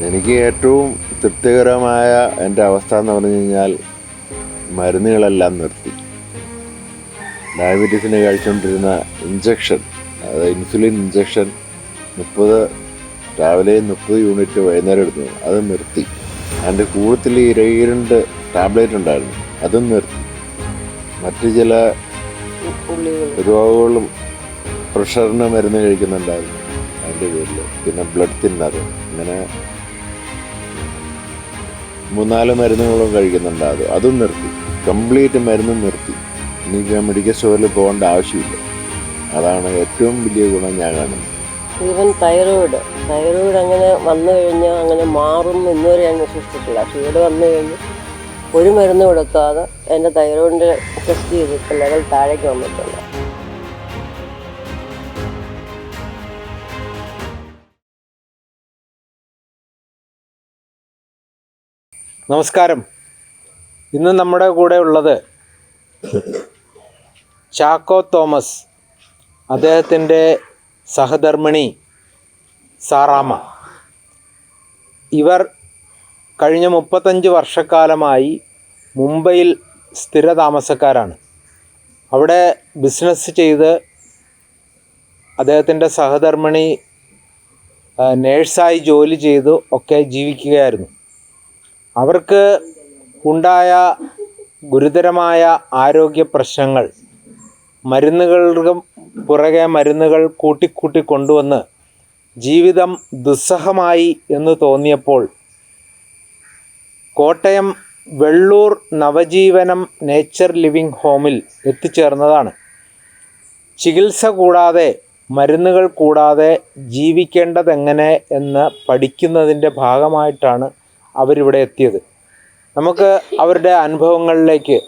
എനിക്ക് ഏറ്റവും തൃപ്തികരമായ എൻ്റെ അവസ്ഥ എന്ന് പറഞ്ഞു കഴിഞ്ഞാൽ മരുന്നുകളെല്ലാം നിർത്തി. ഡയബറ്റീസിന് കഴിച്ചുകൊണ്ടിരുന്ന ഇഞ്ചക്ഷൻ, അതായത് ഇൻസുലിൻ ഇഞ്ചക്ഷൻ 30 രാവിലെ 30 യൂണിറ്റ് വൈകുന്നേരം എടുത്തു, അത് നിർത്തി. അതിൻ്റെ കൂടുതൽ ഇരയിരണ്ട് ടാബ്ലറ്റ് ഉണ്ടായിരുന്നു, അതും നിർത്തി. മറ്റ് ചില രോഗങ്ങളും പ്രഷറിന് മരുന്ന് കഴിക്കുന്നുണ്ടായിരുന്നു അതിൻ്റെ പേരിൽ, പിന്നെ ബ്ലഡ് തിന്നർ, ഇങ്ങനെ 3-4 മരുന്നുകളും കഴിക്കുന്നുണ്ടായിരുന്നു, അതും നിർത്തി. കംപ്ലീറ്റ് മരുന്നും നിർത്തി. എനിക്ക് മെഡിക്കൽ സ്റ്റോറിൽ പോകേണ്ട ആവശ്യമില്ല. അതാണ് ഏറ്റവും വലിയ ഗുണം ഞാൻ കാണുന്നത്. ഈവൻ തൈറോയിഡ് അങ്ങനെ വന്നു കഴിഞ്ഞാൽ അങ്ങനെ മാറും ഇന്നുവരെ ഞാൻ വിശ്വസിച്ചിട്ടില്ല. ക്ഷീട് വന്നു കഴിഞ്ഞ് ഒരു മരുന്ന് കൊടുക്കാതെ എൻ്റെ തൈറോയിഡിൻ്റെ ടെസ്റ്റ് ചെയ്തിട്ട് ലെവൽ താഴേക്ക് വന്നിട്ടുണ്ട്. നമസ്കാരം. ഇന്ന് നമ്മുടെ കൂടെ ഉള്ളത് ചാക്കോ തോമസ്, അദ്ദേഹത്തിൻ്റെ സഹധർമ്മിണി സാറാമ്മ. ഇവർ കഴിഞ്ഞ 35 വർഷക്കാലമായി മുംബൈയിൽ സ്ഥിരതാമസക്കാരാണ്. അവിടെ ബിസിനസ് ചെയ്ത് അദ്ദേഹത്തിൻ്റെ സഹധർമ്മിണി നേഴ്സായി ജോലി ചെയ്ത് ഒക്കെ ജീവിക്കുകയായിരുന്നു. അവർക്ക് ഉണ്ടായ ഗുരുതരമായ ആരോഗ്യ പ്രശ്നങ്ങൾ, മരുന്നുകളുടെ പുറകെ മരുന്നുകൾ കൂട്ടിക്കൂട്ടി കൊണ്ടുവന്ന് ജീവിതം ദുസ്സഹമായി എന്ന് തോന്നിയപ്പോൾ കോട്ടയം വെള്ളൂർ നവജീവനം നേച്ചർ ലിവിങ് ഹോമിൽ എത്തിച്ചേർന്നതാണ്. ചികിത്സ കൂടാതെ, മരുന്നുകൾ കൂടാതെ ജീവിക്കേണ്ടതെങ്ങനെ എന്ന് പഠിക്കുന്നതിൻ്റെ ഭാഗമായിട്ടാണ് അവരിവിടെ എത്തിയത്. നമുക്ക് അവരുടെ അനുഭവങ്ങളിലേക്ക്,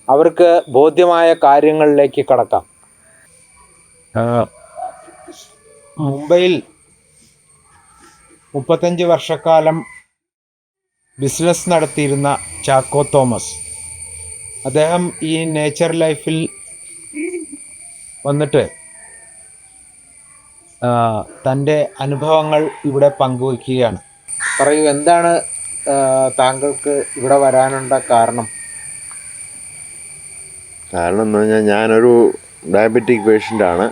അവർക്ക് ബോധ്യമായ കാര്യങ്ങളിലേക്ക് കടക്കാം. മുംബൈയിൽ 35 വർഷക്കാലം ബിസിനസ് നടത്തിയിരുന്ന ചാക്കോ തോമസ്, അദ്ദേഹം ഈ നേച്ചർ ലൈഫിൽ വന്നിട്ട് തൻ്റെ അനുഭവങ്ങൾ ഇവിടെ പങ്കുവയ്ക്കുകയാണ്. പറയൂ, എന്താണ് താങ്കൾക്ക് ഇവിടെ വരാനുള്ള കാരണം? കാരണം എന്ന് പറഞ്ഞാൽ ഞാനൊരു ഡയബറ്റിക് പേഷ്യൻ്റാണ്.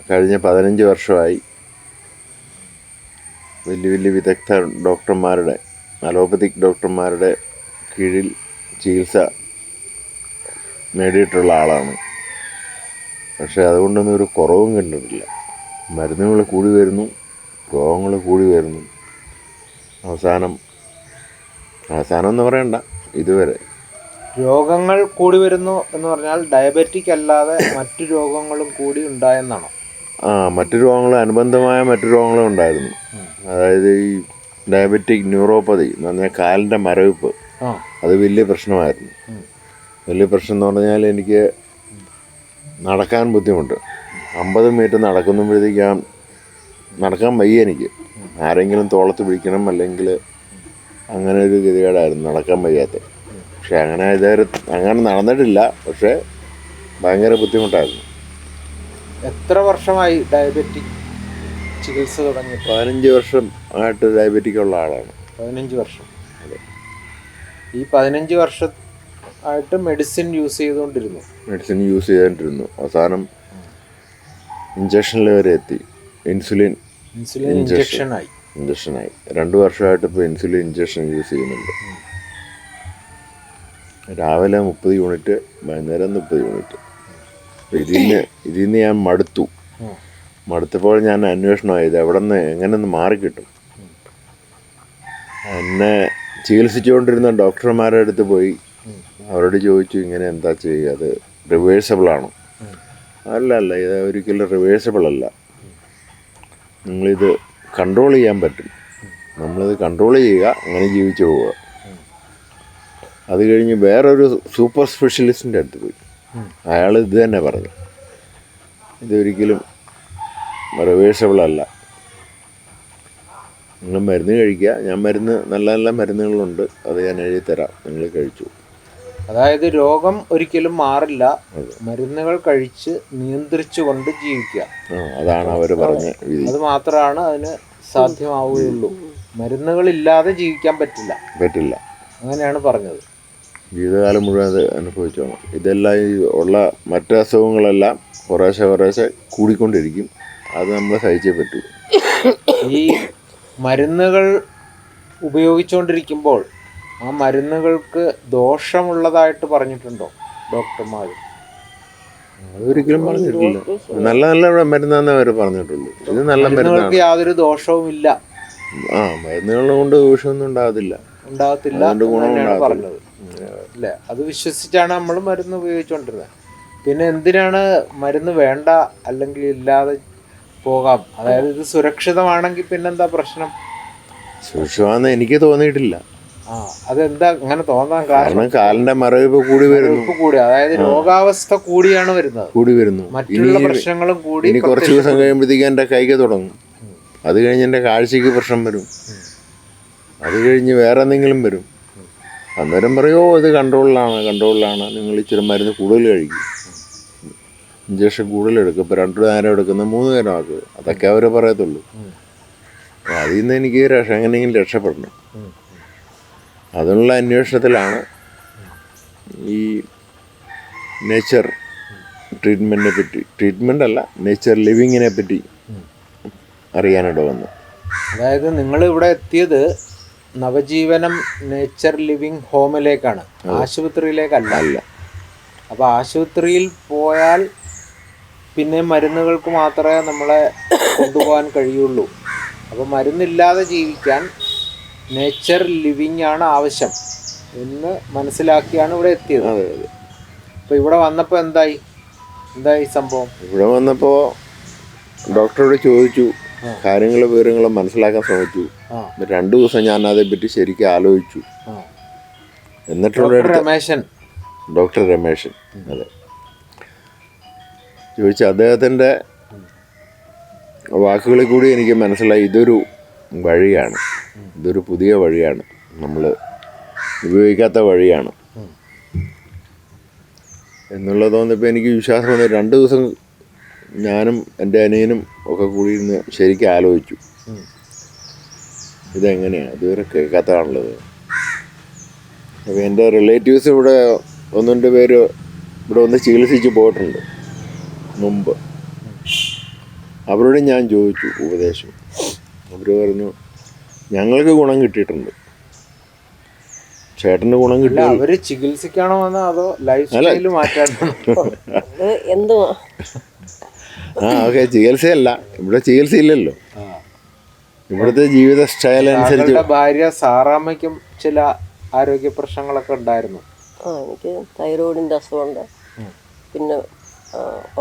കഴിഞ്ഞ 15 വർഷമായി വലിയ വലിയ വിദഗ്ധ ഡോക്ടർമാരുടെ, അലോപ്പതിക് ഡോക്ടർമാരുടെ കീഴിൽ ചികിത്സ നേടിയിട്ടുള്ള ആളാണ്. പക്ഷേ അതുകൊണ്ടൊന്നും ഒരു കുറവും കണ്ടിട്ടില്ല. മരുന്നുകൾ കൂടി വരുന്നു, രോഗങ്ങൾ കൂടി വരുന്നു. അവസാനം എന്ന് പറയണ്ട, ഇതുവരെ രോഗങ്ങൾ കൂടി വരുന്നു എന്ന് പറഞ്ഞാൽ ഡയബറ്റിക് അല്ലാതെ മറ്റു രോഗങ്ങളും കൂടി ഉണ്ടായെന്നാണോ? മറ്റു രോഗങ്ങൾ, അനുബന്ധമായ മറ്റു രോഗങ്ങളും ഉണ്ടായിരുന്നു. അതായത് ഈ ഡയബറ്റിക് ന്യൂറോപ്പതി എന്ന് പറഞ്ഞാൽ കാലിൻ്റെ മരവിപ്പ്, അത് വലിയ പ്രശ്നമായിരുന്നു. വലിയ പ്രശ്നം എന്ന് പറഞ്ഞാൽ എനിക്ക് നടക്കാൻ ബുദ്ധിമുട്ട്. 50 മീറ്റർ നടക്കുമ്പോഴത്തേക്ക് നടക്കാൻ വയ്യ. എനിക്ക് ആരെങ്കിലും തോളത്ത് പിടിക്കണം, അല്ലെങ്കിൽ അങ്ങനെ ഒരു ഗതികേടായിരുന്നു, നടക്കാൻ വയ്യാത്ത. പക്ഷെ അങ്ങനെ നടന്നിട്ടില്ല. പക്ഷേ ഭയങ്കര ബുദ്ധിമുട്ടായിരുന്നു. എത്ര വർഷമായി ഡയബറ്റിക് ചികിത്സ തുടങ്ങി? 15 വർഷം ആയിട്ട് ഡയബറ്റിക് ഉള്ള ആളാണ്. 15 വർഷം. അതെ. ഈ 15 വർഷം ആയിട്ട് മെഡിസിൻ യൂസ് ചെയ്തുകൊണ്ടിരുന്നു. അവസാനം ഇഞ്ചക്ഷനിൽ വരെ എത്തി. ഇൻസുലിൻ ഇഞ്ചക്ഷനായി 2 വർഷമായിട്ട് ഇപ്പോൾ ഇൻസുലിൻ ഇഞ്ചക്ഷൻ യൂസ് ചെയ്യുന്നുണ്ട്. രാവിലെ 30 യൂണിറ്റ്, വൈകുന്നേരം 30 യൂണിറ്റ്. ഇതിൽ നിന്ന് ഞാൻ മടുത്തപ്പോൾ ഞാൻ അന്വേഷണമായി, ഇത് എവിടെ നിന്ന് എങ്ങനെ മാറിക്കിട്ടും. എന്നെ ചികിത്സിച്ചുകൊണ്ടിരുന്ന ഡോക്ടർമാരുടെ അടുത്ത് പോയി അവരോട് ചോദിച്ചു, ഇങ്ങനെ എന്താ ചെയ്യുക, അത് റിവേഴ്സബിൾ ആണോ? അല്ല, ഇത് ഒരിക്കലും റിവേഴ്സബിൾ അല്ല. നിങ്ങളിത് കൺട്രോൾ ചെയ്യാൻ പറ്റും. നമ്മളിത് കൺട്രോൾ ചെയ്യുക, അങ്ങനെ ജീവിച്ചു പോവുക. അത് കഴിഞ്ഞ് വേറൊരു സൂപ്പർ സ്പെഷ്യലിസ്റ്റിൻ്റെ അടുത്ത് പോയി. അയാൾ ഇത് തന്നെ പറഞ്ഞു, ഇതൊരിക്കലും റിവേഴ്സബിൾ അല്ല, നിങ്ങൾ മരുന്ന് കഴിക്കുക. ഞാൻ നല്ല നല്ല മരുന്നുകളുണ്ട്, അത് ഞാൻ എഴുതി തരാം, നിങ്ങൾ കഴിച്ചു. അതായത് രോഗം ഒരിക്കലും മാറില്ല, മരുന്നുകൾ കഴിച്ച് നിയന്ത്രിച്ചു കൊണ്ട് ജീവിക്കുക. അതാണ് അവർ പറഞ്ഞ വിധി. അത് മാത്രമാണ് അതിന് സാധ്യമാവുകയുള്ളൂ, മരുന്നുകളില്ലാതെ ജീവിക്കാൻ പറ്റില്ല. അങ്ങനെയാണ് പറഞ്ഞത്. ജീവിതകാലം മുഴുവൻ അത് അനുഭവിച്ചോണം. ഇതെല്ലാം ഈ ഉള്ള മറ്റ് അസുഖങ്ങളെല്ലാം കുറേശ്ശെ കൂടിക്കൊണ്ടിരിക്കും. അത് നമ്മൾ സഹിച്ചേ പറ്റൂ. ഈ മരുന്നുകൾ ഉപയോഗിച്ചുകൊണ്ടിരിക്കുമ്പോൾ ആ മരുന്നുകൾക്ക് ദോഷമുള്ളതായിട്ട് പറഞ്ഞിട്ടുണ്ടോ ഡോക്ടർമാർ? അതൊരിക്കലും പറഞ്ഞിട്ടില്ല. നല്ല നല്ല മരുന്നാന്നേ അവർ പറഞ്ഞിട്ടുള്ളൂ. ഇത് നല്ല മരുന്നുകൾക്ക് യാതൊരു ദോഷവുമില്ല. മരുന്നുകളെ കൊണ്ട് ദോഷമൊന്നും ഉണ്ടാകത്തില്ല തന്നെയാണ് പറഞ്ഞത് അല്ലേ? അത് വിശ്വസിച്ചാണ് നമ്മൾ മരുന്ന് ഉപയോഗിച്ചുകൊണ്ടിരുന്നത്. പിന്നെ എന്തിനാണ് മരുന്ന് വേണ്ട അല്ലെങ്കിൽ ഇല്ലാതെ പോകാം? അതായത് ഇത് സുരക്ഷിതമാണെങ്കിൽ പിന്നെന്താ പ്രശ്നം? സുരക്ഷിതമാണെന്ന് എനിക്ക് തോന്നിയിട്ടില്ല. അതെന്താ അങ്ങനെ തോന്നാൻ കാരണം? കാലിന്റെ മറവിപ്പ് കൂടി അതായത് രോഗാവസ്ഥ കൂടി വരുന്നു, മറ്റുള്ള പ്രശ്നങ്ങളും കൂടി. ഇനി കുറച്ച് ദിവസം കഴിയുമ്പോഴത്തേക്ക് എൻ്റെ കൈക്ക് തുടങ്ങും. അത് കഴിഞ്ഞ് എൻ്റെ കാഴ്ചക്ക് പ്രശ്നം വരും. അത് കഴിഞ്ഞ് വേറെ എന്തെങ്കിലും വരും. അന്നേരം പറയോ ഇത് കൺട്രോളിലാണ്, നിങ്ങൾ ഇച്ചിരി മരുന്ന് കൂടുതൽ കഴിക്കും, ഇഞ്ചക്ഷൻ കൂടുതലെടുക്കും, ഇപ്പോൾ 2 നേരം എടുക്കുന്ന 3 നേരം ആക്കുക, അതൊക്കെ അവർ പറയത്തുള്ളൂ. അതിൽ നിന്ന് എനിക്ക് എങ്ങനെയെങ്കിലും രക്ഷപ്പെടണം. അതിനുള്ള അന്വേഷണത്തിലാണ് ഈ നേച്ചർ ട്രീറ്റ്മെൻറ്റിനെ പറ്റി, ട്രീറ്റ്മെൻ്റ് അല്ല, നേച്ചർ ലിവിങ്ങിനെ പറ്റി അറിയാനിട വന്നു. അതായത് നിങ്ങൾ ഇവിടെ എത്തിയത് നവജീവനം നേച്ചർ ലിവിങ് ഹോമിലേക്കാണ്, ആശുപത്രിയിലേക്കല്ല. അപ്പോൾ ആശുപത്രിയിൽ പോയാൽ പിന്നെ മരുന്നുകൾക്ക് മാത്രമേ നമ്മളെ കൊണ്ടുപോകാൻ കഴിയുള്ളൂ. അപ്പോൾ മരുന്നില്ലാതെ ജീവിക്കാൻ നേച്ചർ ലിവിങ് ആണ് ആവശ്യം എന്ന് മനസ്സിലാക്കിയാണ് ഇവിടെ എത്തിയത്. അപ്പോൾ ഇവിടെ വന്നപ്പോൾ എന്തായി സംഭവം? ഇവിടെ വന്നപ്പോൾ ഡോക്ടറോട് ചോദിച്ചു, വിവരങ്ങളും മനസ്സിലാക്കാൻ ശ്രമിച്ചു. 2 ദിവസം ഞാൻ അതേപ്പറ്റി ശരിക്കും ആലോചിച്ചു. എന്നിട്ടുള്ള ഡോക്ടർ രമേശൻ അതെ ചോദിച്ചു. അദ്ദേഹത്തിൻ്റെ വാക്കുകളിൽ കൂടി എനിക്ക് മനസ്സിലായി ഇതൊരു വഴിയാണ്, ഇതൊരു പുതിയ വഴിയാണ്, നമ്മൾ ഉപയോഗിക്കാത്ത വഴിയാണ് എന്നുള്ളത് തോന്നിയപ്പോൾ എനിക്ക് വിശ്വാസം വന്നു. 2 ദിവസം ഞാനും എൻ്റെ അനിയനും ഒക്കെ കൂടി ഇരുന്ന് ശരിക്കും ആലോചിച്ചു, ഇതെങ്ങനെയാണ്, ഇതുവരെ കേൾക്കാത്തതാണുള്ളത്. അപ്പോൾ എൻ്റെ റിലേറ്റീവ്സ് ഇവിടെ 1-2 പേര് ഇവിടെ ഒന്ന് ചികിത്സിച്ച് പോയിട്ടുണ്ട് മുമ്പ്. അവരോട് ഞാൻ ചോദിച്ചു ഉപദേശം. അവർ പറഞ്ഞു ഞങ്ങൾക്ക് ഗുണം കിട്ടിയിട്ടുണ്ട്, ചേട്ടന് ഗുണം കിട്ടില്ല. അവര് ചികിത്സിക്കണോ അതോ ലൈഫ് സ്റ്റൈൽ മാറ്റാനോ? എന്തുവാ? ഓക്കെ, ചികിത്സയല്ല, ഇവിടെ ചികിത്സയില്ലല്ലോ. ഇവിടുത്തെ ജീവിത സ്റ്റൈൽ അനുസരിച്ച്. ഭാര്യ സാറാമ്മയ്ക്കും ചില ആരോഗ്യ പ്രശ്നങ്ങളൊക്കെ ഉണ്ടായിരുന്നു. എനിക്ക് തൈറോയിഡിൻ്റെ അസുഖമുണ്ട്, പിന്നെ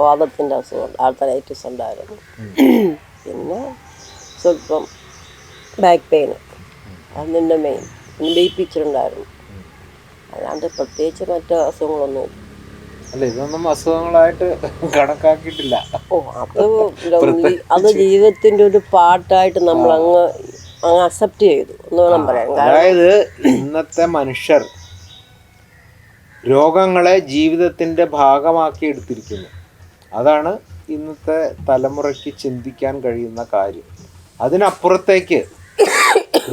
വാദത്തിൻ്റെ അസുഖമുണ്ട്, ആർത്തറൈറ്റിസ് ഉണ്ടായിരുന്നു, പിന്നെ സ്വല്പം ബാക്ക് പെയിൻ, അതിൻ്റെ മെയിൻ, പിന്നെ BP ഇച്ചിട്ടുണ്ടായിരുന്നു. അല്ലാണ്ട് പ്രത്യേകിച്ച് മറ്റു അസുഖങ്ങളൊന്നുമില്ല. അല്ല, ഇതൊന്നും അസുഖങ്ങളായിട്ട് കണക്കാക്കിയിട്ടില്ല. അത് ജീവിതത്തിൻ്റെ ഒരു പാർട്ടായിട്ട് നമ്മൾ അങ്ങ് അക്സെപ്റ്റ് ചെയ്തു എന്ന് വേണം പറയാൻ. അതായത് ഇന്നത്തെ മനുഷ്യർ രോഗങ്ങളെ ജീവിതത്തിൻ്റെ ഭാഗമാക്കി എടുത്തിരിക്കുന്നു. അതാണ് ഇന്നത്തെ തലമുറയ്ക്ക് ചിന്തിക്കാൻ കഴിയുന്ന കാര്യം. അതിനപ്പുറത്തേക്ക്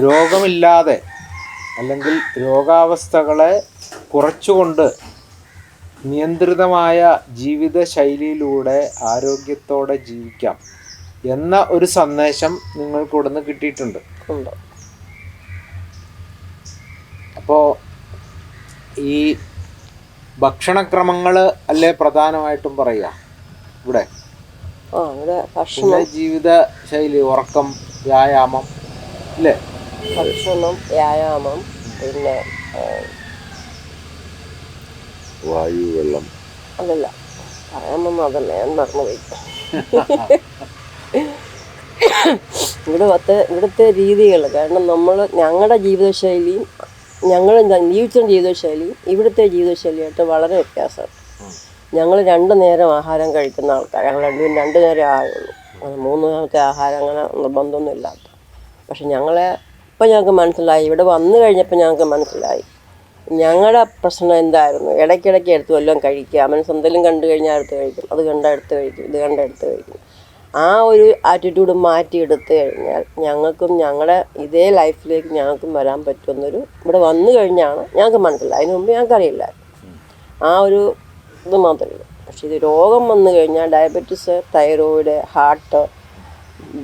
രോഗമില്ലാതെ അല്ലെങ്കിൽ രോഗാവസ്ഥകളെ കുറച്ചുകൊണ്ട് നിയന്ത്രിതമായ ജീവിത ശൈലിയിലൂടെ ആരോഗ്യത്തോടെ ജീവിക്കാം എന്ന ഒരു സന്ദേശം നിങ്ങൾക്ക് ഇവിടുന്ന് കിട്ടിയിട്ടുണ്ട്. അപ്പോൾ ഈ ഭക്ഷണക്രമങ്ങൾ അല്ലേ പ്രധാനമായിട്ടും പറയുക ഇവിടെ? ഭക്ഷണം, ജീവിത ശൈലി, ഉറക്കം, വ്യായാമം അല്ലേ? ഭക്ഷണം, വ്യായാമം, പിന്നെ വായു, വെള്ളം, അതല്ല പറയാമെന്ന്, അതല്ല ഞാൻ മറന്നുപോയി. ഇവിടുത്തെ രീതികൾ, കാരണം ഞങ്ങളുടെ ജീവിതശൈലിയും ഞങ്ങൾ ജീവിച്ച ജീവിതശൈലിയും ഇവിടുത്തെ ജീവിതശൈലിയായിട്ട് വളരെ വ്യത്യാസമാണ്. ഞങ്ങൾ 2 നേരം ആഹാരം കഴിക്കുന്ന ആൾക്കാർ. ഞങ്ങൾ 2 നേരം ആയുള്ളൂ, 3 നേരത്തെ ആഹാരം അങ്ങനെ നിർബന്ധമൊന്നും ഇല്ലാത്ത. പക്ഷെ ഇപ്പം ഞങ്ങൾക്ക് മനസ്സിലായി, ഇവിടെ വന്നു കഴിഞ്ഞപ്പോൾ ഞങ്ങൾക്ക് മനസ്സിലായി ഞങ്ങളുടെ പ്രശ്നം എന്തായിരുന്നു. ഇടയ്ക്കിടയ്ക്ക് എടുത്ത് വല്ലതും കഴിക്കുക, മനസ്സ് എന്തെങ്കിലും കണ്ടു കഴിഞ്ഞാൽ എടുത്ത് കഴിക്കും, അത് കണ്ട എടുത്ത് കഴിക്കും, ഇത് കണ്ട എടുത്ത് കഴിക്കും. ആ ഒരു ആറ്റിറ്റ്യൂഡ് മാറ്റിയെടുത്തു കഴിഞ്ഞാൽ ഞങ്ങൾക്കും ഞങ്ങളുടെ ഇതേ ലൈഫിലേക്ക് ഞങ്ങൾക്കും വരാൻ പറ്റുമെന്നൊരു ഇവിടെ വന്നു കഴിഞ്ഞാണ് ഞങ്ങൾക്ക് മനസ്സിലായി. അതിന് മുമ്പ് ഞങ്ങൾക്കറിയില്ല. ആ ഒരു ഇത് മാത്രമേ ഉള്ളൂ. പക്ഷേ ഇത് രോഗം വന്നു കഴിഞ്ഞാൽ ഡയബറ്റീസ്, തൈറോയിഡ്, ഹാർട്ട്,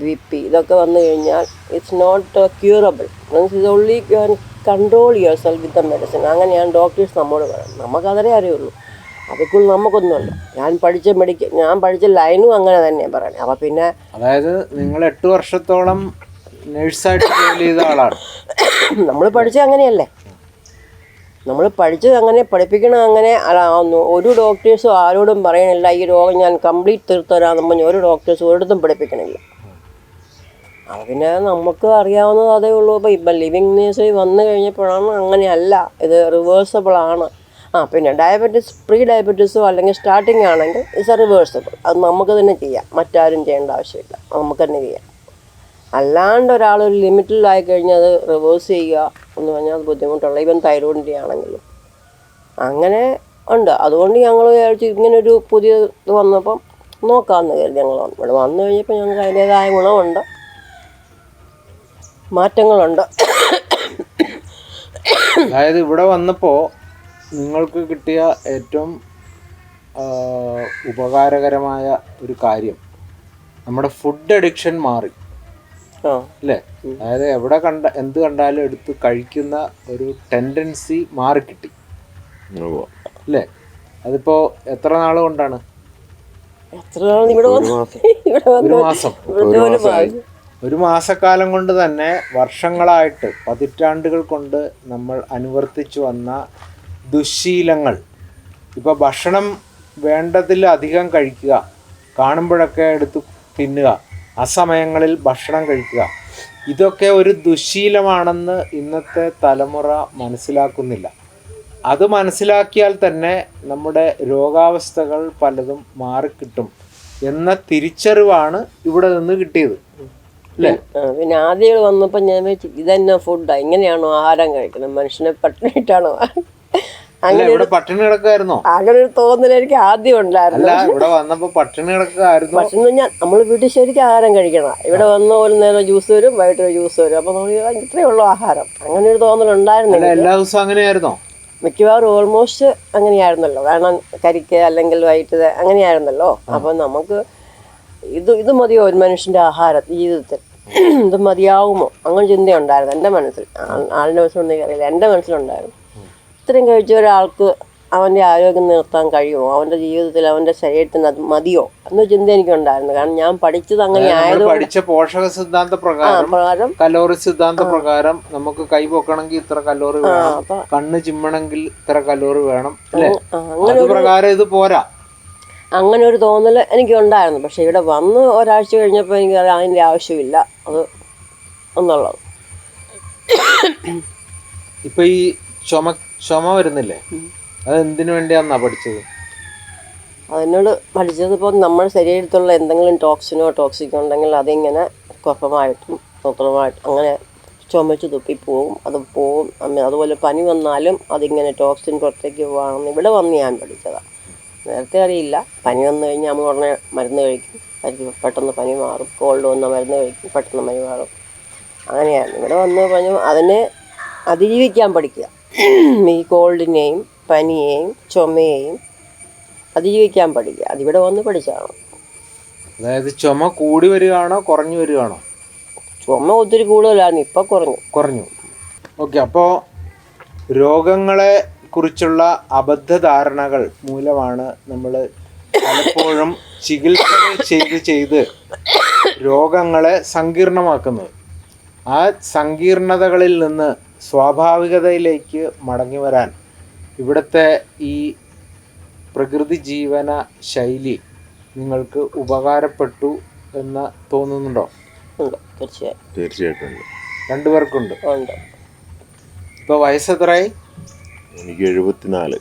BP ഇതൊക്കെ വന്നു കഴിഞ്ഞാൽ ഇറ്റ്സ് നോട്ട് ക്യൂറബിൾ. മീൻസ് ഇത് only you can control your self with the medicine. അങ്ങനെയാണ് ഡോക്ടേഴ്സ് നമ്മോട് പറയുന്നത്. നമുക്കതേ അറിയുള്ളൂ. അതേക്കുള്ള നമുക്കൊന്നുമല്ല. ഞാൻ പഠിച്ച ലൈനും അങ്ങനെ തന്നെയാണ് പറയുന്നത്. അപ്പം പിന്നെ അതായത് നിങ്ങൾ 8 വർഷത്തോളം നേഴ്സായിട്ട് ജോലി ചെയ്ത ആളാണ്. നമ്മൾ പഠിച്ചത് അങ്ങനെയല്ലേ. നമ്മൾ പഠിച്ചത് അങ്ങനെ, പഠിപ്പിക്കണത് അങ്ങനെ. ഒരു ഡോക്ടേഴ്സും ആരോടും പറയണില്ല ഈ രോഗം ഞാൻ കംപ്ലീറ്റ് തീർത്തരാമെന്ന് പറഞ്ഞ് ഒരു ഡോക്ടേഴ്സും ഒരിടത്തും പഠിപ്പിക്കണില്ല. അത് പിന്നെ നമുക്ക് അറിയാവുന്നത് അതേ ഉള്ളൂ. ഇപ്പം ലിവിങ് നേഴ്സറി വന്നു കഴിഞ്ഞപ്പോഴാണ് അങ്ങനെയല്ല, ഇത് റിവേഴ്സബിളാണ്. പിന്നെ ഡയബറ്റീസ്, പ്രീ ഡയബറ്റീസോ അല്ലെങ്കിൽ സ്റ്റാർട്ടിങ് ആണെങ്കിൽ ഇറ്റ്സ് റിവേഴ്സബിൾ. അത് നമുക്ക് തന്നെ ചെയ്യാം, മറ്റാരും ചെയ്യേണ്ട ആവശ്യമില്ല, നമുക്ക് തന്നെ ചെയ്യാം. അല്ലാണ്ട് ഒരാൾ ഒരു ലിമിറ്റിലായി കഴിഞ്ഞാൽ അത് റിവേഴ്സ് ചെയ്യുക എന്ന് പറഞ്ഞാൽ അത് ബുദ്ധിമുട്ടുള്ള. ഈവൻ തൈറോയിഡിൻ്റെ ആണെങ്കിലും അങ്ങനെ ഉണ്ട്. അതുകൊണ്ട് ഞങ്ങൾ വിചാരിച്ചു ഇങ്ങനൊരു പുതിയ ഇത് വന്നപ്പം നോക്കാമെന്ന് കരുതി ഞങ്ങൾ വന്നു. ഇവിടെ വന്നു കഴിഞ്ഞപ്പോൾ ഞങ്ങൾക്ക് അതിൻ്റേതായ ഗുണമുണ്ട്, മാറ്റങ്ങളുണ്ട്. അതായത് ഇവിടെ വന്നപ്പോൾ നിങ്ങൾക്ക് കിട്ടിയ ഏറ്റവും ഉപകാരകരമായ ഒരു കാര്യം നമ്മുടെ ഫുഡ് അഡിക്ഷൻ മാറി അല്ലേ? അതായത് എവിടെ എന്ത് കണ്ടാലും എടുത്ത് കഴിക്കുന്ന ഒരു ടെൻഡൻസി മാറിക്കിട്ടി അല്ലേ? അതിപ്പോ എത്ര നാൾ കൊണ്ടാണ്? ഒരു മാസക്കാലം കൊണ്ട് തന്നെ വർഷങ്ങളായിട്ട്, പതിറ്റാണ്ടുകൾ കൊണ്ട് നമ്മൾ അനുവർത്തിച്ചു വന്ന ദുശ്ശീലങ്ങൾ, ഇപ്പോൾ ഭക്ഷണം വേണ്ടതിലധികം കഴിക്കുക, കാണുമ്പോഴൊക്കെ എടുത്ത് തിന്നുക, അസമയങ്ങളിൽ ഭക്ഷണം കഴിക്കുക, ഇതൊക്കെ ഒരു ദുശ്ശീലമാണെന്ന് ഇന്നത്തെ തലമുറ മനസ്സിലാക്കുന്നില്ല. അത് മനസ്സിലാക്കിയാൽ തന്നെ നമ്മുടെ രോഗാവസ്ഥകൾ പലതും മാറിക്കിട്ടും എന്ന തിരിച്ചറിവാണ് ഇവിടെ നിന്ന് കിട്ടിയത് അല്ലേ? പിന്നെ ആദ്യം വന്നപ്പോൾ ഞാൻ ഇതന്നെ ഫുഡാണ്, ഇങ്ങനെയാണോ ആഹാരം കഴിക്കുന്നത്, മനുഷ്യനെ പട്ടിണിയിട്ടാണോ ഇവിടെ പട്ടിണി കിടക്കായിരുന്നോ? അങ്ങനെ ഒരു തോന്നൽ എനിക്ക് ആദ്യം ഉണ്ടായിരുന്നു. ഇവിടെ വന്നപ്പോ പട്ടിണി കിടക്കായിരുന്നു. പക്ഷെ ഞാൻ നമ്മൾ വീട്ടിൽ ശരിക്കും ആഹാരം കഴിക്കണം. ഇവിടെ വന്ന ഒരു നേരം ജ്യൂസ് വരും, വൈകിട്ട് ജ്യൂസ് വരും. അപ്പൊ നമ്മൾ ഇത്രയേ ഉള്ളൂ ആഹാരം. അങ്ങനെ ഒരു തോന്നലുണ്ടായിരുന്നില്ല. എല്ലാ ദിവസവും അങ്ങനെയായിരുന്നോ? മിക്കവാറും ഓൾമോസ്റ്റ് അങ്ങനെയായിരുന്നല്ലോ. കാരണം കരിക്ക് അല്ലെങ്കിൽ വൈകിട്ട് അങ്ങനെയായിരുന്നല്ലോ. അപ്പൊ നമുക്ക് ഇത് മതിയോ ഒരു മനുഷ്യന്റെ ആഹാരം ജീവിതത്തിൽ, ഇത് മതിയാവുമോ, അങ്ങനെ ചിന്തയുണ്ടായിരുന്നു എൻ്റെ മനസ്സിൽ. ആളിൻ്റെ മനസ്സിലൊന്നും അറിയില്ല, എൻ്റെ മനസ്സിലുണ്ടായിരുന്നു. ഇത്രയും കഴിച്ച ഒരാൾക്ക് അവൻ്റെ ആരോഗ്യം നിർത്താൻ കഴിയുമോ, അവൻ്റെ ജീവിതത്തിൽ അവൻ്റെ ശരീരത്തിന് അത് മതിയോ എന്നൊരു ചിന്ത എനിക്കുണ്ടായിരുന്നു. കാരണം ഞാൻ പഠിച്ചത് അങ്ങനെ ആയതുകൊണ്ട്. പഠിച്ച പോഷക സിദ്ധാന്ത പ്രകാരം, കലോറി സിദ്ധാന്ത പ്രകാരം നമുക്ക് കൈ പൊക്കണമെങ്കിൽ ഇത്ര കലോറി വേണം, കണ്ണ് ചിമ്മണമെങ്കിൽ ഇത്ര കലോറി വേണം, അങ്ങനെ പ്രകാരം ഇത് പോരാ. അങ്ങനെ ഒരു തോന്നൽ എനിക്കുണ്ടായിരുന്നു. പക്ഷെ ഇവിടെ വന്ന് ഒരാഴ്ച കഴിഞ്ഞപ്പോൾ എനിക്ക് അതിൻ്റെ ആവശ്യമില്ല അത് എന്നുള്ളത്. ഇപ്പൊ ഈ ചുമ വരുന്നില്ലേ, അത് എന്തിനു വേണ്ടിയാന്നാ പഠിച്ചത്? അതിനോട് പഠിച്ചത് ഇപ്പോൾ നമ്മുടെ ശരീരത്തിലുള്ള എന്തെങ്കിലും ടോക്സിനോ ടോക്സിക്കോ ഉണ്ടെങ്കിൽ അതിങ്ങനെ കഫമായിട്ടും മൂത്രമായിട്ടും അങ്ങനെ ചുമച്ച് തുപ്പിപ്പോവും, അത് പോവും. അതുപോലെ പനി വന്നാലും അതിങ്ങനെ ടോക്സിൻ പുറത്തേക്ക് പോകണമെന്ന് ഇവിടെ വന്ന് ഞാൻ പഠിച്ചതാണ്. നേരത്തെ അറിയില്ല. പനി വന്നു കഴിഞ്ഞാൽ നമ്മൾ ഉടനെ മരുന്ന് കഴിക്കും, പെട്ടെന്ന് പനി മാറും. കോൾഡ് വന്ന മരുന്ന് കഴിക്കും, പെട്ടെന്ന് പനി മാറും. അങ്ങനെയായിരുന്നു. ഇവിടെ വന്ന് പനി അതിനെ അതിജീവിക്കാൻ പഠിക്കുക. ഈ കോൾഡിനെയും പനിയെയും ചുമയെയും അതിജീവിക്കാൻ പഠിക്കുക. അതിവിടെ വന്ന് പഠിച്ചതാണ്. അതായത് ചുമ കൂടി വരികയാണോ കുറഞ്ഞു വരികയാണോ? ചുമ ഒത്തിരി കൂടുതലായിരുന്നു, ഇപ്പം കുറഞ്ഞു. ഓക്കെ. അപ്പോൾ രോഗങ്ങളെ കുറിച്ചുള്ള അബദ്ധധാരണകൾ മൂലമാണ് നമ്മൾ പലപ്പോഴും ചികിത്സകൾ ചെയ്ത് രോഗങ്ങളെ സങ്കീർണമാക്കുന്നത്. ആ സങ്കീർണതകളിൽ നിന്ന് സ്വാഭാവികതയിലേക്ക് മടങ്ങി വരാൻ ഇവിടുത്തെ ഈ പ്രകൃതി ജീവന ശൈലി നിങ്ങൾക്ക് ഉപകാരപ്പെട്ടു എന്ന് തോന്നുന്നുണ്ടോ? തീർച്ചയായിട്ടും രണ്ടുപേർക്കുണ്ട്. ഇപ്പോൾ വയസ്സെത്രയായി? എനിക്ക് 74.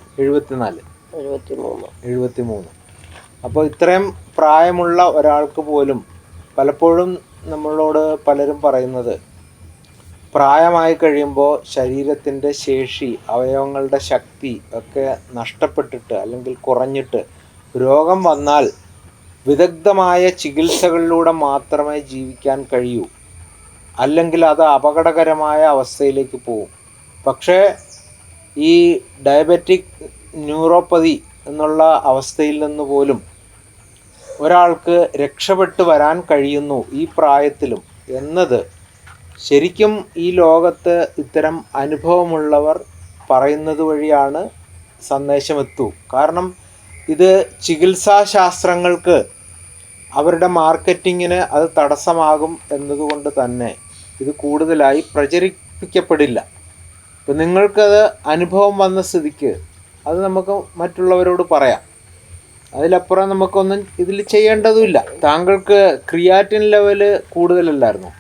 അപ്പോൾ ഇത്രയും പ്രായമുള്ള ഒരാൾക്ക് പോലും പലപ്പോഴും നമ്മളോട് പലരും പറയുന്നത്, പ്രായമായി കഴിയുമ്പോൾ ശരീരത്തിൻ്റെ ശേഷി, അവയവങ്ങളുടെ ശക്തി ഒക്കെ നഷ്ടപ്പെട്ടിട്ട് അല്ലെങ്കിൽ കുറഞ്ഞിട്ട് രോഗം വന്നാൽ വിദഗ്ധമായ ചികിത്സകളിലൂടെ മാത്രമേ ജീവിക്കാൻ കഴിയൂ, അല്ലെങ്കിൽ അത് അപകടകരമായ അവസ്ഥയിലേക്ക് പോകും. പക്ഷേ ഈ ഡയബറ്റിക് ന്യൂറോപ്പതി എന്നുള്ള അവസ്ഥയിൽ നിന്ന് പോലും ഒരാൾക്ക് രക്ഷപ്പെട്ടു വരാൻ കഴിയുന്നു ഈ പ്രായത്തിലും എന്നത് ശരിക്കും ഈ ലോകത്ത് ഇത്തരം അനുഭവമുള്ളവർ പറയുന്നത് വഴിയാണ് സന്ദേശമെത്തൂ. കാരണം ഇത് ചികിത്സാശാസ്ത്രങ്ങൾക്ക് അവരുടെ മാർക്കറ്റിങ്ങിന് അത് തടസ്സമാകും എന്നതുകൊണ്ട് തന്നെ ഇത് കൂടുതലായി പ്രചരിപ്പിക്കപ്പെടില്ല. ഇപ്പം നിങ്ങൾക്കത് അനുഭവം വന്ന സ്ഥിതിക്ക് അത് നമുക്ക് മറ്റുള്ളവരോട് പറയാം. അതിലപ്പുറം നമുക്കൊന്നും ഇതിൽ ചെയ്യേണ്ടതുമില്ല. താങ്കൾക്ക് ക്രിയാറ്റിൻ ലെവല് കൂടുതലല്ലായിരുന്നു?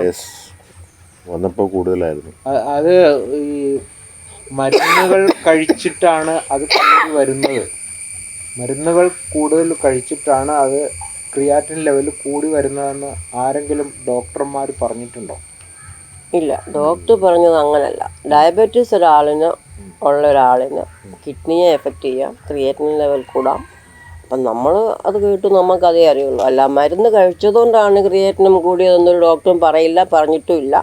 യെസ്, വന്നപ്പോൾ കൂടുതലായിരുന്നു. അത് ഈ മരുന്നുകൾ കഴിച്ചിട്ടാണ് അത് കൂടി വരുന്നത്. മരുന്നുകൾ കൂടുതൽ കഴിച്ചിട്ടാണ് അത് ക്രിയാറ്റിൻ ലെവൽ കൂടി വരുന്നതെന്ന് ആരെങ്കിലും ഡോക്ടർമാർ പറഞ്ഞിട്ടുണ്ടോ? ഇല്ല, ഡോക്ടർ പറഞ്ഞത് അങ്ങനല്ല. ഡയബറ്റീസ് ഉള്ള ഒരാളിന് കിഡ്നിയെ എഫക്റ്റ് ചെയ്യാം, ക്രിയാറ്റിൻ ലെവൽ കൂടാം. അപ്പം നമ്മൾ അത് കേട്ടു, നമുക്കതേ അറിയുള്ളൂ. അല്ല മരുന്ന് കഴിച്ചതുകൊണ്ടാണ് ക്രിയാറ്റിനും കൂടിയതെന്നൊരു ഡോക്ടറും പറയില്ല, പറഞ്ഞിട്ടുമില്ല.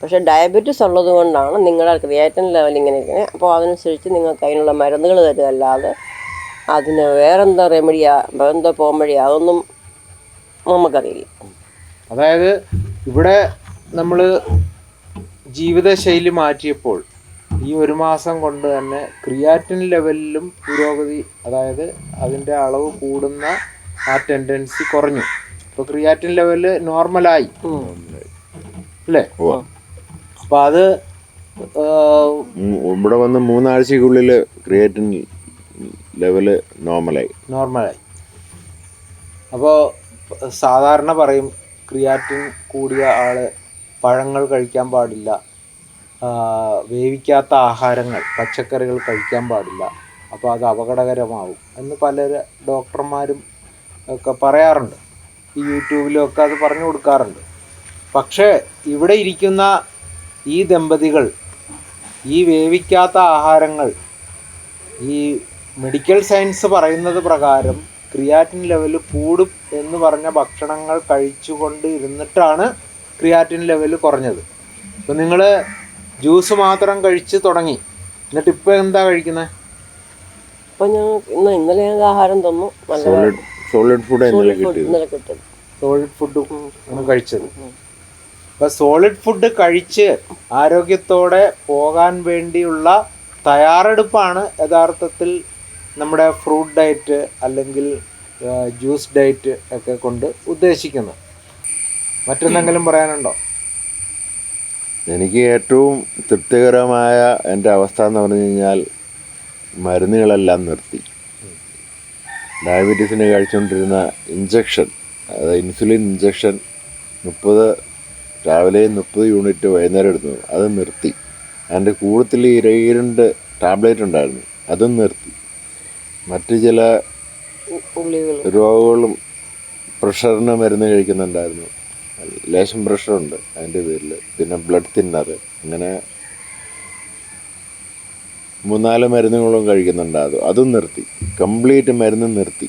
പക്ഷേ ഡയബറ്റീസ് ഉള്ളത് കൊണ്ടാണ് നിങ്ങളുടെ ക്രിയാറ്റിൻ ലെവൽ ഇങ്ങനെ ഇരിക്കണേ. അപ്പോൾ അതനുസരിച്ച് നിങ്ങൾക്ക് അതിനുള്ള മരുന്നുകൾ തരുമല്ലാതെ അതിന് വേറെന്താ റെമഡിയാ, വേറെന്താ പോംവഴിയാ, അതൊന്നും നമുക്കറിയില്ല. അതായത് ഇവിടെ നമ്മൾ ജീവിതശൈലി മാറ്റിയപ്പോൾ ഈ 1 മാസം കൊണ്ട് തന്നെ ക്രിയാറ്റിൻ ലെവലിലും പുരോഗതി, അതായത് അതിൻ്റെ അളവ് കൂടുന്ന ആ ടെൻഡൻസി കുറഞ്ഞു. ഇപ്പോൾ ക്രിയാറ്റിൻ ലെവല് നോർമലായി അല്ലേ? അപ്പോൾ അത് ഇവിടെ വന്ന് 3 ആഴ്ചക്കുള്ളിൽ ക്രിയാറ്റിൻ ലെവല് നോർമലായി. അപ്പോൾ സാധാരണ പറയും ക്രിയാറ്റിൻ കൂടിയ ആൾ പഴങ്ങൾ കഴിക്കാൻ പാടില്ല, വേവിക്കാത്ത ആഹാരങ്ങൾ പച്ചക്കറികൾ കഴിക്കാൻ പാടില്ല, അപ്പോൾ അത് അപകടകരമാവും എന്ന് പല ഡോക്ടർമാരും ഒക്കെ പറയാറുണ്ട്. ഈ യൂട്യൂബിലൊക്കെ അത് പറഞ്ഞു കൊടുക്കാറുണ്ട്. പക്ഷേ ഇവിടെ ഇരിക്കുന്ന ഈ ദമ്പതികൾ ഈ വേവിക്കാത്ത ആഹാരങ്ങൾ, ഈ മെഡിക്കൽ സയൻസ് പറയുന്നത് പ്രകാരം ക്രിയാറ്റിൻ ലെവൽ കൂടും എന്ന് പറഞ്ഞ ഭക്ഷണങ്ങൾ കഴിച്ചുകൊണ്ട് ഇരുന്നിട്ടാണ് ക്രിയാറ്റിൻ ലെവൽ കുറഞ്ഞത്. ഇപ്പം നിങ്ങൾ ജ്യൂസ് മാത്രം കഴിച്ച് തുടങ്ങി, എന്നിട്ട് ഇപ്പോൾ എന്താ കഴിക്കുന്നത്? അപ്പം ഞാൻ ഇന്നലെ ആഹാരം തന്നു, സോളിഡ് ഫുഡ് ഇന്നലെ കിട്ടും. സോളിഡ് ഫുഡ് ആണ് കഴിച്ചത്. അപ്പോൾ സോളിഡ് ഫുഡ് കഴിച്ച് ആരോഗ്യത്തോടെ പോകാൻ വേണ്ടിയുള്ള തയ്യാറെടുപ്പാണ് യഥാർത്ഥത്തിൽ നമ്മുടെ ഫ്രൂട്ട് ഡയറ്റ് അല്ലെങ്കിൽ ജ്യൂസ് ഡയറ്റ് ഒക്കെ കൊണ്ട് ഉദ്ദേശിക്കുന്നത്. മറ്റെന്തെങ്കിലും പറയാനുണ്ടോ? എനിക്ക് ഏറ്റവും തൃപ്തികരമായ എൻ്റെ അവസ്ഥ എന്ന് പറഞ്ഞു കഴിഞ്ഞാൽ മരുന്നുകളെല്ലാം നിർത്തി. ഡയബറ്റീസിന് കഴിച്ചുകൊണ്ടിരുന്ന ഇഞ്ചക്ഷൻ, അതായത് ഇൻസുലിൻ ഇഞ്ചക്ഷൻ 30 രാവിലെ 30 യൂണിറ്റ് വൈകുന്നേരം എടുത്തു, അത് നിർത്തി. അതിൻ്റെ കൂടുതൽ ഇരണ്ട് ടാബ്ലറ്റ് ഉണ്ടായിരുന്നു, അതും നിർത്തി. മറ്റ് ചില രോഗങ്ങളും പ്രഷറിന് മരുന്ന് കഴിക്കുന്നുണ്ടായിരുന്നു, ലേശം പ്രഷറുണ്ട് അതിൻ്റെ പേരിൽ, പിന്നെ ബ്ലഡ് തിന്നർ, അങ്ങനെ 3-4 മരുന്നുകളും കഴിക്കുന്നുണ്ടായിരുന്നു, അതും നിർത്തി. കംപ്ലീറ്റ് മരുന്ന് നിർത്തി.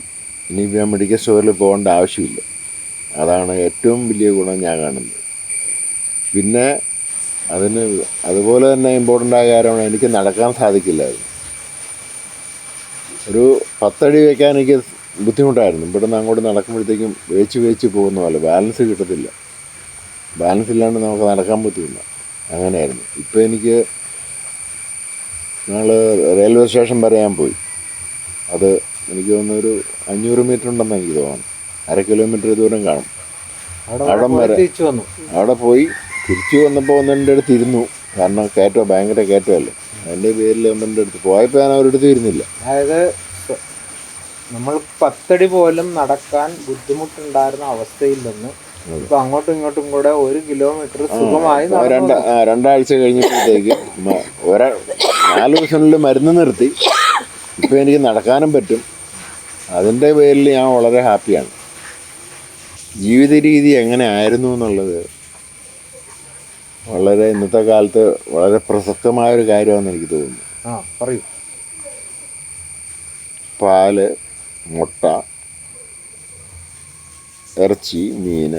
ഇനിയിപ്പോൾ ഞാൻ മെഡിക്കൽ സ്റ്റോറിൽ പോകേണ്ട ആവശ്യമില്ല. അതാണ് ഏറ്റവും വലിയ ഗുണം ഞാൻ കാണുന്നത്. പിന്നെ അതുപോലെ തന്നെ ഇമ്പോർട്ടൻ്റ് ആയ കാര്യമാണ്, എനിക്ക് നടക്കാൻ സാധിക്കില്ലായിരുന്നു. ഒരു 10 അടി വയ്ക്കാൻ എനിക്ക് ബുദ്ധിമുട്ടായിരുന്നു. ഇവിടെ നിന്ന് അങ്ങോട്ട് നടക്കുമ്പോഴത്തേക്കും വേച്ച് പോകുന്ന പോലെ ബാലൻസ് കിട്ടത്തില്ല. ബാലൻസ് ഇല്ലാണ്ട് നമുക്ക് നടക്കാൻ പറ്റില്ല, അങ്ങനെയായിരുന്നു. ഇപ്പോൾ എനിക്ക് ഞങ്ങൾ റെയിൽവേ സ്റ്റേഷൻ വരെ ഞാൻ പോയി. അത് എനിക്ക് തോന്നുന്നൊരു 500 മീറ്റർ ഉണ്ടെന്ന് എനിക്ക് തോന്നുന്നു, 1/2 കിലോമീറ്റർ ദൂരം കാണും. അവിടം വരെ അവിടെ പോയി തിരിച്ചു വന്നപ്പോൾ 1-2 അടുത്ത് ഇരുന്നു. കാരണം കയറ്റം ഭയങ്കര കയറ്റമല്ലേ, അതിൻ്റെ പേരിൽ 1-2 അടുത്ത് പോയപ്പോൾ ഞാൻ അവരുടെ അടുത്ത് ഇരുന്നില്ല. അതായത് നമ്മൾ 10 അടി പോലും നടക്കാൻ ബുദ്ധിമുട്ടുണ്ടായിരുന്ന അവസ്ഥയിൽ നിന്ന് ഇപ്പൊ അങ്ങോട്ടും ഇങ്ങോട്ടും കൂടെ 1 കിലോമീറ്റർ സുഖമായി 2 ആഴ്ച കഴിഞ്ഞപ്പോഴത്തേക്ക് 4 ദിവസങ്ങളിൽ മരുന്ന് നിർത്തി. ഇപ്പം എനിക്ക് നടക്കാനും പറ്റും. അതിൻ്റെ പേരിൽ ഞാൻ വളരെ ഹാപ്പിയാണ്. ജീവിത രീതി എങ്ങനെ ആയിരുന്നു എന്നുള്ളത് വളരെ ഇന്നത്തെ കാലത്ത് വളരെ പ്രസക്തമായൊരു കാര്യമാണെന്ന് എനിക്ക് തോന്നുന്നു. പറയൂ. പാല്, മുട്ട, ഇറച്ചി, മീൻ,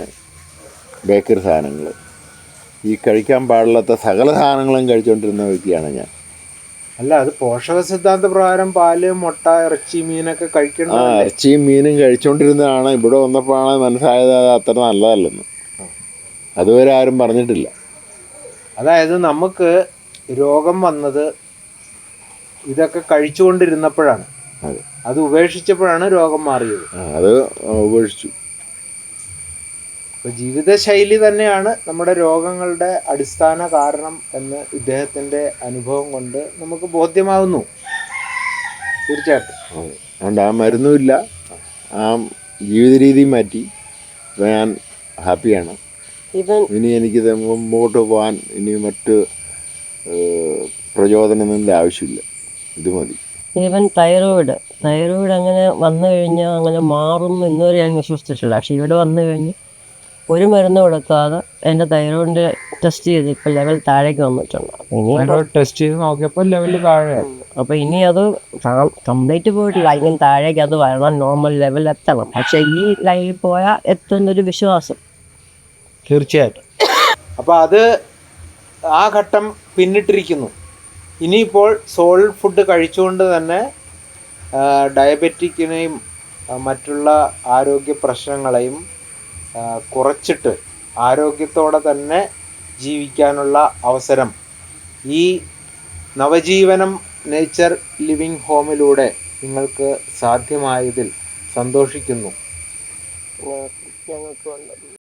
ബേക്കറി സാധനങ്ങൾ, ഈ കഴിക്കാൻ പാടില്ലാത്ത സകല സാധനങ്ങളും കഴിച്ചുകൊണ്ടിരുന്ന വ്യക്തിയാണ് ഞാൻ. അല്ല, അത് പോഷക സിദ്ധാന്ത പ്രകാരം പാല്, മുട്ട, ഇറച്ചി, മീനൊക്കെ കഴിക്കണം. ഇറച്ചിയും മീനും കഴിച്ചുകൊണ്ടിരുന്നതാണ്. ഇവിടെ വന്നപ്പോഴാണ് മനസ്സിലായത് അത് അത്ര നല്ലതല്ലെന്ന്. അതുവരെ ആരും പറഞ്ഞിട്ടില്ല. അതായത് നമുക്ക് രോഗം വന്നത് ഇതൊക്കെ കഴിച്ചുകൊണ്ടിരുന്നപ്പോഴാണ്. അത് ഉപേക്ഷിച്ചപ്പോഴാണ് രോഗം മാറിയത്. അത് ഉപേക്ഷിച്ചു. അപ്പോൾ ജീവിതശൈലി തന്നെയാണ് നമ്മുടെ രോഗങ്ങളുടെ അടിസ്ഥാന കാരണം എന്ന് ഇദ്ദേഹത്തിൻ്റെ അനുഭവം കൊണ്ട് നമുക്ക് ബോധ്യമാകുന്നു. തീർച്ചയായിട്ടും. അതുകൊണ്ട് ആ മരുന്നുമില്ല, ആ ജീവിത രീതി മാറ്റി. ഞാൻ ഹാപ്പിയാണ്. ഇനി എനിക്കിത് മുമ്പോട്ട് പോകാൻ ഇനി മറ്റ് പ്രചോദനത്തിൻ്റെ ആവശ്യമില്ല. ഇത് മതി. ഈവൻ തൈറോയിഡ് അങ്ങനെ വന്നു കഴിഞ്ഞാൽ അങ്ങനെ മാറും ഇന്നുവരെ ഞാൻ വിശ്വസിച്ചിട്ടില്ല. പക്ഷേ ഇവിടെ വന്നു കഴിഞ്ഞ് ഒരു മരുന്ന് കൊടുക്കാതെ എൻ്റെ തൈറോയിഡിൻ്റെ ടെസ്റ്റ് ചെയ്ത് ഇപ്പോൾ ലെവൽ താഴേക്ക് വന്നിട്ടുണ്ട്. ഇനി ടെസ്റ്റ് ചെയ്ത് നോക്കിയപ്പോൾ ലെവൽ താഴെ. അപ്പോൾ ഇനി അത് കംപ്ലീറ്റ് പോയിട്ടില്ല, ഇങ്ങനെ താഴേക്ക് അത് വരണം, നോർമൽ ലെവൽ എത്തണം. പക്ഷേ ഈ ലൈനിൽ പോയാൽ എത്തുന്നൊരു വിശ്വാസം. തീർച്ചയായിട്ടും. അപ്പോൾ അത് ആ ഘട്ടം പിന്നിട്ടിരിക്കുന്നു. ഇനിയിപ്പോൾ സോൾ ഫുഡ് കഴിച്ചുകൊണ്ട് തന്നെ ഡയബറ്റിക്കിനെയും മറ്റുള്ള ആരോഗ്യ പ്രശ്നങ്ങളെയും കുറച്ചിട്ട് ആരോഗ്യത്തോടെ തന്നെ ജീവിക്കാനുള്ള അവസരം ഈ നവജീവനം നേച്ചർ ലിവിങ് ഹോമിലൂടെ നിങ്ങൾക്ക് സാധ്യമായതിൽ സന്തോഷിക്കുന്നു. ഞങ്ങൾക്കുണ്ട്.